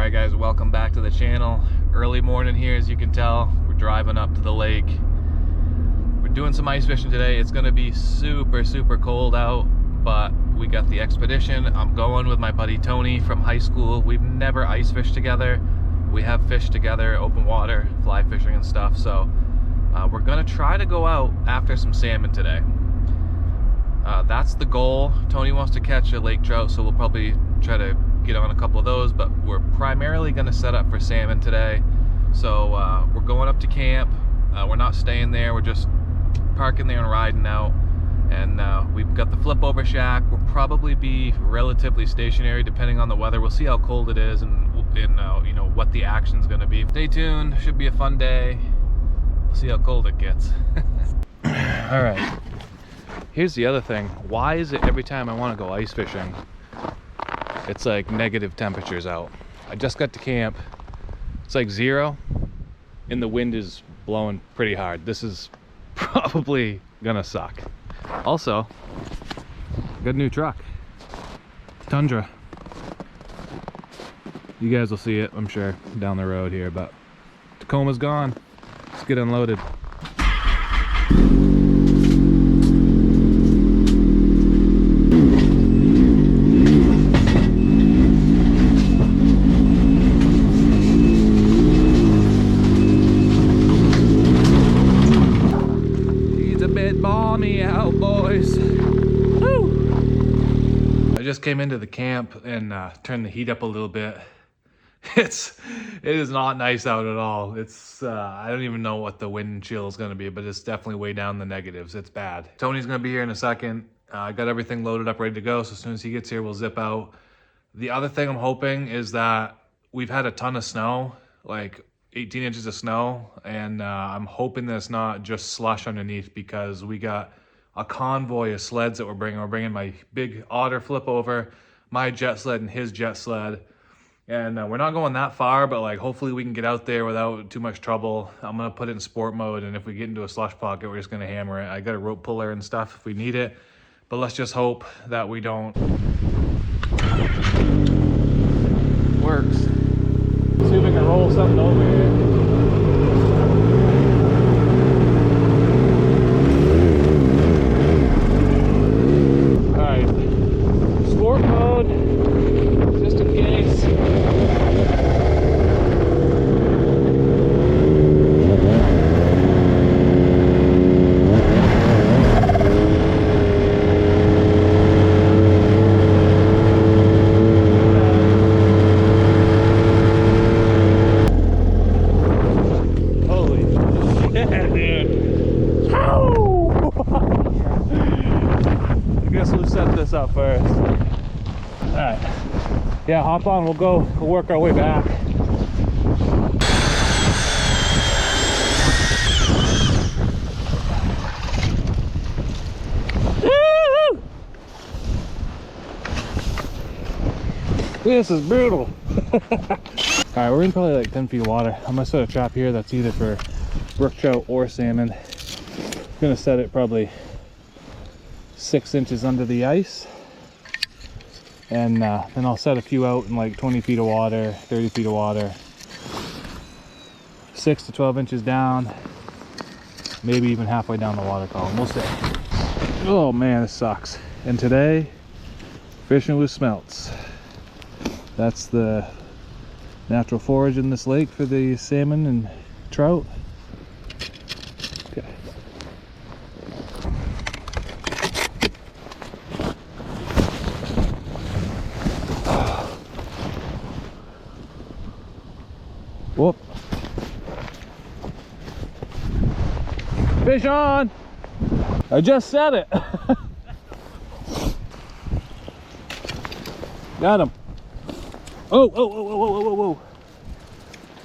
Alright guys, welcome back to the channel. Early morning here, as you can tell. We're driving up to the lake. We're doing some ice fishing today. It's gonna be super cold out, but we got the expedition. I'm going with my buddy Tony from high school. We've never ice fished together. We have fished together, open water, fly fishing and stuff, so we're gonna try to go out after some salmon today. That's the goal. Tony wants to catch a lake trout, so we'll probably try to get on a couple of those, but we're primarily going to set up for salmon today. So we're going up to camp. We're not staying there, we're just parking there and riding out. And we've got the flip over shack. We'll probably be relatively stationary depending on the weather. We'll see how cold it is and you know, what the action's going to be. Stay tuned, should be a fun day. We'll see how cold it gets. All right, here's the other thing. Why is it every time I want to go ice fishing, it's like negative temperatures out? I just got to camp. It's like 0 and the wind is blowing pretty hard. This is probably gonna suck. Also, got a new truck, Tundra. You guys will see it, I'm sure, down the road here, but Tacoma's gone. Let's get unloaded. Balmy out, boys. Woo! I just came into the camp and turned the heat up a little bit. It is not nice out at all. It's I don't even know what the wind chill is going to be, but it's definitely way down the negatives. It's bad. Tony's going to be here in a second. I got everything loaded up, ready to go, so as soon as he gets here, we'll zip out. The other thing I'm hoping is that we've had a ton of snow, like 18 inches of snow, and I'm hoping that it's not just slush underneath, because we got a convoy of sleds that we're bringing. We're bringing my big Otter flip over, my jet sled, and his jet sled. And we're not going that far, but like hopefully we can get out there without too much trouble. I'm gonna put it in sport mode, and if we get into a slush pocket, we're just gonna hammer it. I got a rope puller and stuff if we need it, but let's just hope that we don't. Works. See if we can roll something over here. Alright, sport mode, just in case. Up first. All right, yeah, hop on, we'll work our way back. This is brutal. All right, we're in probably like 10 feet of water. I'm gonna set a trap here that's either for brook trout or salmon. I'm gonna set it probably 6 inches under the ice, and then I'll set a few out in like 20 feet of water, 30 feet of water, 6 to 12 inches down, maybe even halfway down the water column. We'll see. Oh man, this sucks. And today, fishing with smelts. That's the natural forage in this lake for the salmon and trout. Okay. Whoop. Fish on! I just said it. Got him. Oh,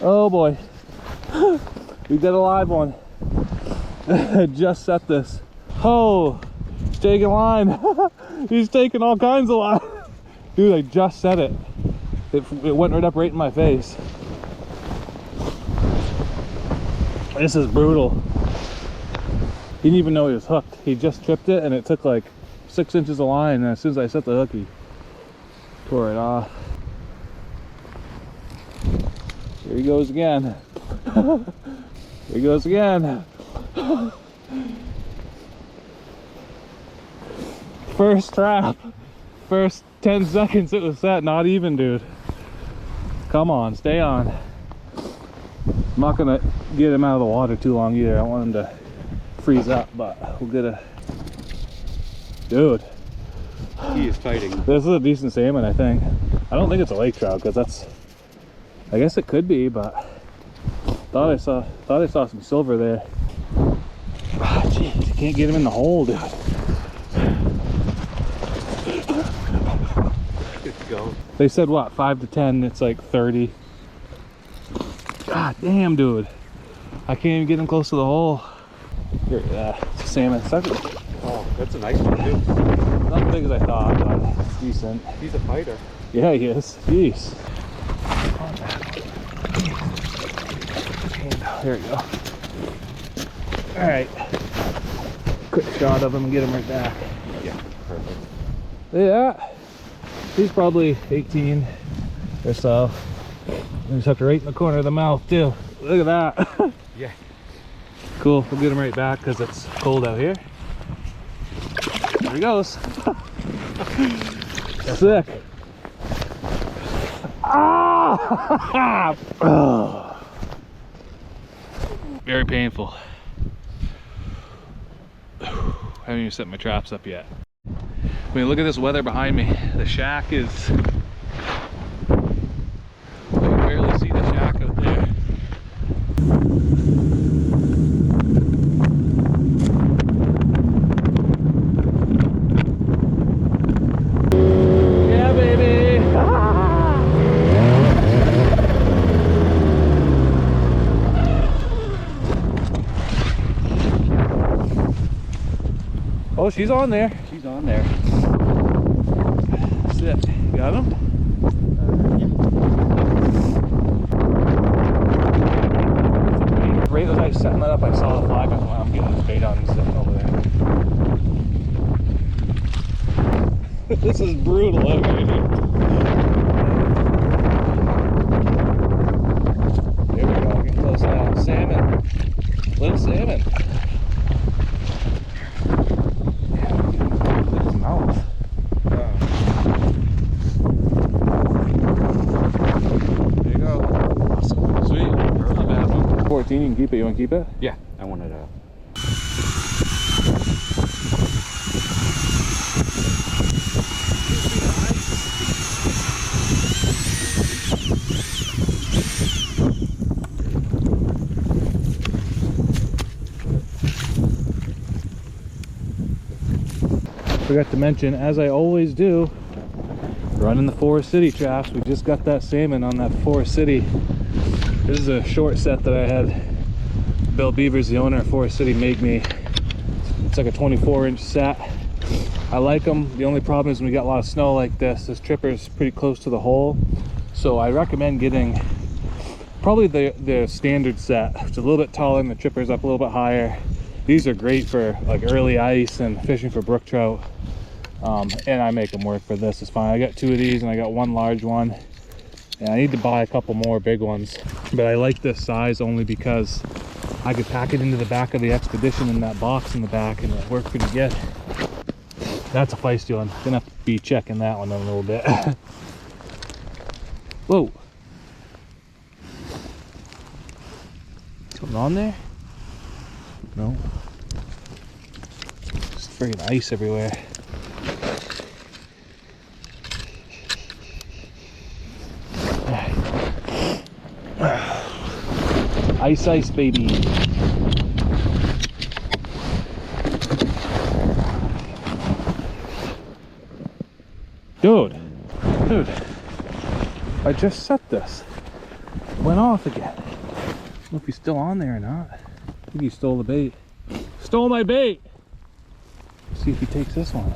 oh boy. We got a live one. Just set this. Oh, he's taking line. He's taking all kinds of line. Dude, I just set it. It went right up right in my face. This is brutal. He didn't even know he was hooked. He just tripped it and it took like 6 inches of line, and as soon as I set the hook, he tore it off. Here he goes again. Here he goes again. First trap. First 10 seconds it was set, not even, dude. Come on, stay on. I'm not gonna get him out of the water too long either. I don't want him to freeze up, but we'll get a... Dude. He is fighting. This is a decent salmon, I think. I don't think it's a lake trout, because that's... I guess it could be, but... Thought I saw some silver there. Ah, jeez, you can't get him in the hole, dude. Go. They said what, 5 to 10, it's like 30. God damn, dude. I can't even get him close to the hole. Here, it's a salmon. Oh, that's a nice one too. Not as big as I thought, but it's decent. He's a fighter. Yeah, he is. Jeez. There we go. Alright. Quick shot of him and get him right back. Yeah, perfect. Yeah. He's probably 18 or so. We just have to right in the corner of the mouth too. Look at that. Yeah. Cool. We'll get him right back because it's cold out here. There he goes. Sick. Ah! Oh. Very painful. Haven't even set my traps up yet. I mean, look at this weather behind me. The shack is... I can barely see the shack out there. Yeah, baby! Oh, she's on there. She's on there. Sit. Got him? Yeah. Right as I was setting that up, I saw the flag. I thought, I'm getting this bait on and sitting over there. This is brutal out here, dude. There we go. Getting close now. Salmon. Little salmon. Look at his mouth. There you go. Awesome. Sweet. Not bad one. 14, you can keep it. You want to keep it? Yeah, I wanted to. Forgot to mention, as I always do, running the Forest City traps. We just got that salmon on that Forest City. This is a short set that I had Bill Beavers, the owner of Forest City, make me. It's like a 24-inch set. I like them. The only problem is when we got a lot of snow like this tripper is pretty close to the hole. So I recommend getting probably the standard set. It's a little bit taller and the tripper's up a little bit higher. These are great for like early ice and fishing for brook trout. And I make them work for this. It's fine. I got 2 of these and I got 1 large one. And I need to buy a couple more big ones. But I like this size only because I could pack it into the back of the Expedition in that box in the back and it'll work pretty good. That's a feisty one. Gonna have to be checking that one in a little bit. Whoa. Something on there? No. Just friggin' ice everywhere. Ice, ice, baby. Dude, I just set this. Went off again. I don't know if he's still on there or not. I think he stole the bait. Stole my bait! Let's see if he takes this one.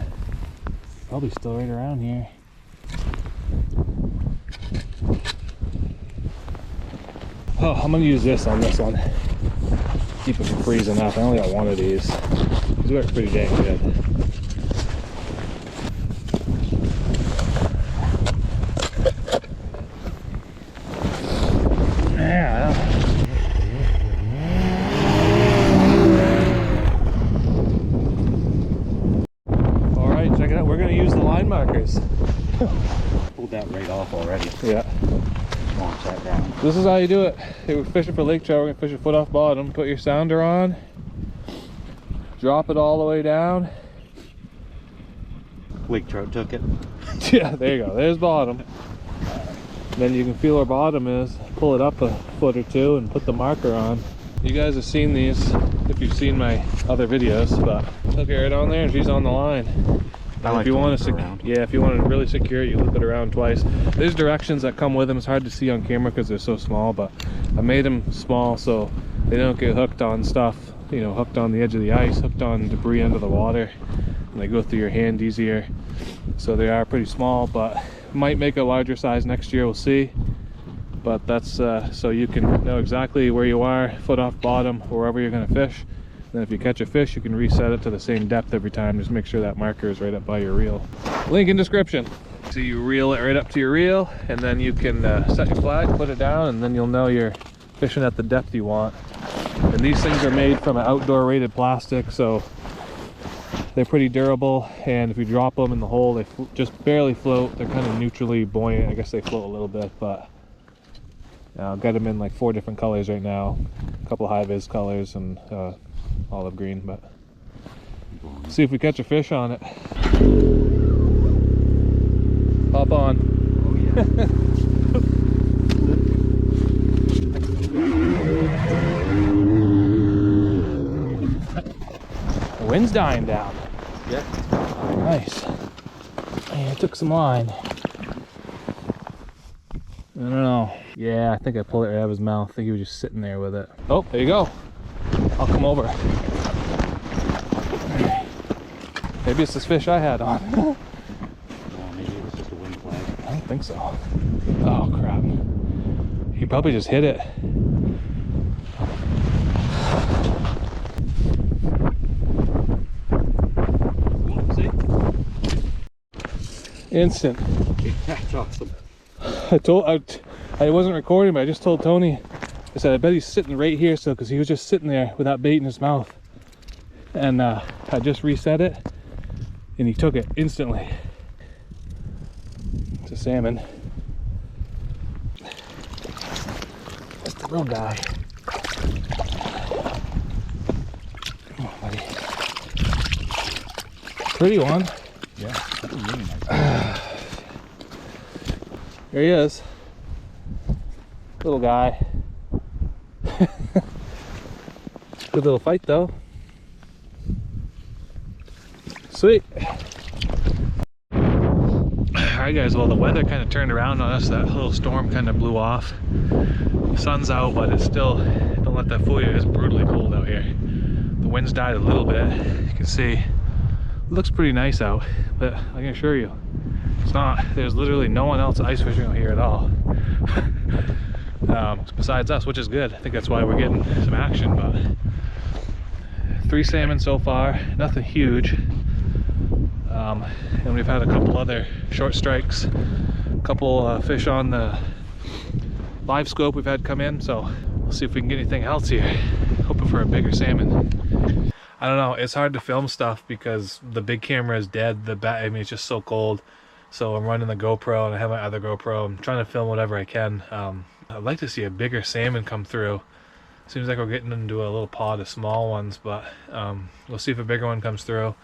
Probably still right around here. Oh, I'm gonna use this on this one. Keep it from freezing up. I only got 1 of these. These work pretty dang good. Yeah. Launch that down. This is how you do it. Hey, we're fishing for lake trout. We're gonna fish a foot off bottom. Put your sounder on. Drop it all the way down. Lake trout took it. Yeah, there you go. There's bottom. Then you can feel where bottom is. Pull it up a foot or two and put the marker on. You guys have seen these if you've seen my other videos, but hook it right on there and she's on the line. If you want to, yeah, if you want to really secure it, you loop it around twice. There's directions that come with them. It's hard to see on camera because they're so small, but I made them small so they don't get hooked on stuff, you know, hooked on the edge of the ice, hooked on debris under the water, and they go through your hand easier. So they are pretty small, but might make a larger size next year, we'll see. But that's so you can know exactly where you are, foot off bottom, wherever you're going to fish. Then if you catch a fish, you can reset it to the same depth every time. Just make sure that marker is right up by your reel. Link in description. So you reel it right up to your reel, and then you can set your flag, put it down, and then you'll know you're fishing at the depth you want. And these things are made from an outdoor rated plastic, so they're pretty durable. And if you drop them in the hole, they just barely float. They're kind of neutrally buoyant. I guess they float a little bit, but I've got them in like 4 different colors right now. A couple high-vis colors and olive green, but see if we catch a fish on it. Hop on. Oh yeah. The wind's dying down. Yeah. Nice. Yeah, I took some line. I don't know. Yeah, I think I pulled it right out of his mouth. I think he was just sitting there with it. Oh, there you go. I'll come over. Maybe it's this fish I had on. No, maybe it was just a wind flag. I don't think so. Oh crap. He probably just hit it. Instant. Okay, that's awesome. I wasn't recording, but I just told Tony, I said, I bet he's sitting right here still, because he was just sitting there with that bait in his mouth. And I just reset it, and he took it instantly. It's a salmon. That's the real guy. Come on, buddy. Pretty one. Yeah, that's a really nice. There he is. Little guy. Good little fight though. Sweet. Alright guys, well the weather kind of turned around on us. That little storm kind of blew off. The sun's out, but it's still, don't let that fool you, it's brutally cold out here. The wind's died a little bit. You can see it looks pretty nice out, but I can assure you it's not. There's literally no one else ice fishing out here at all. Besides us, which is good. I think that's why we're getting some action. But 3 salmon so far, nothing huge. And we've had a couple other short strikes, a couple fish on the live scope we've had come in, so we'll see if we can get anything else here. Hoping for a bigger salmon. I don't know, it's hard to film stuff because the big camera is dead. I mean, it's just so cold. So I'm running the GoPro and I have my other GoPro. I'm trying to film whatever I can. I'd like to see a bigger salmon come through. Seems like we're getting into a little pod of small ones, but we'll see if a bigger one comes through.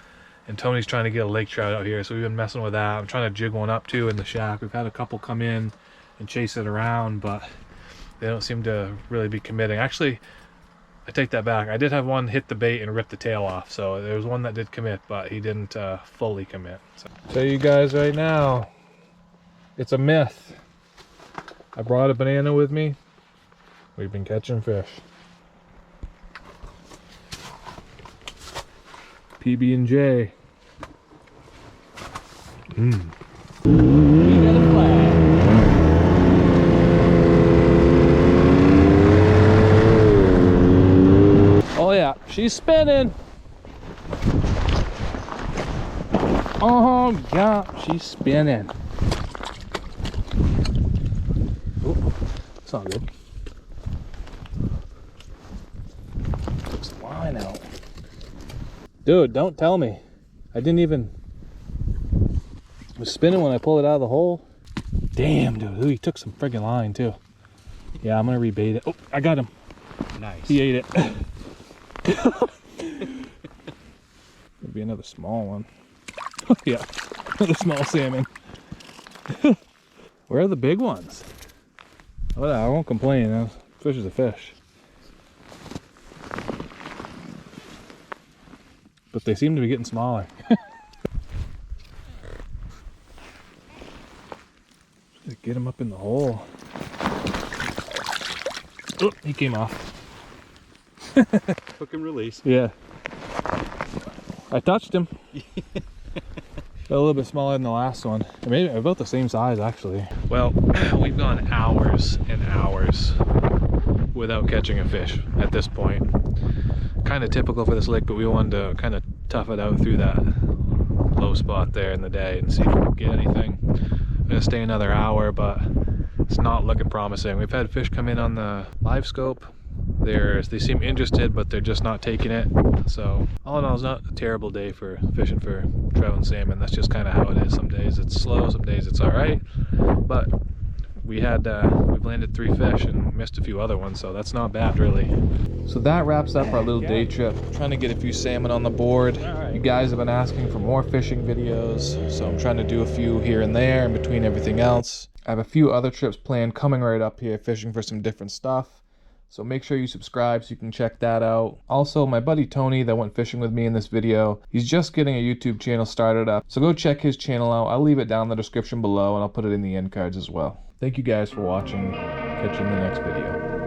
And Tony's trying to get a lake trout out here, so we've been messing with that. I'm trying to jig one up too in the shack. We've had a couple come in and chase it around, but they don't seem to really be committing. Actually, I take that back. I did have one hit the bait and rip the tail off, so there was one that did commit, but he didn't fully commit. So tell you guys right now, it's a myth. I brought a banana with me. We've been catching fish. PB&J. We got a flag. Oh yeah, she's spinning. Oh yeah, she's spinning. Oh, that's not good. Took some line out. Dude, don't tell me. I didn't even... It was spinning when I pulled it out of the hole. Damn, dude. Ooh, he took some friggin' line, too. Yeah, I'm gonna rebait it. Oh, I got him. Nice. He ate it. There'll be another small one. Yeah, another small salmon. Where are the big ones? Well, I won't complain. A fish is a fish. But they seem to be getting smaller. Get him up in the hole. Oh, he came off. Hook and release. Yeah. I touched him. A little bit smaller than the last one. Maybe about the same size, actually. Well, we've gone hours and hours without catching a fish at this point. Kind of typical for this lake, but we wanted to kind of tough it out through that low spot there in the day and see if we can get anything. I'm gonna stay another hour, but it's not looking promising. We've had fish come in on the live scope. They seem interested, but they're just not taking it. So all in all, it's not a terrible day for fishing for trout and salmon. That's just kind of how it is. Some days it's slow, some days it's all right. But we've landed 3 fish and missed a few other ones, so that's not bad, really. So that wraps up our little day trip. Trying to get a few salmon on the board. You guys have been asking for more fishing videos, so I'm trying to do a few here and there in between everything else. I have a few other trips planned coming right up here, fishing for some different stuff. So make sure you subscribe so you can check that out. Also, my buddy Tony that went fishing with me in this video, he's just getting a YouTube channel started up. So go check his channel out. I'll leave it down in the description below and I'll put it in the end cards as well. Thank you guys for watching. Catch you in the next video.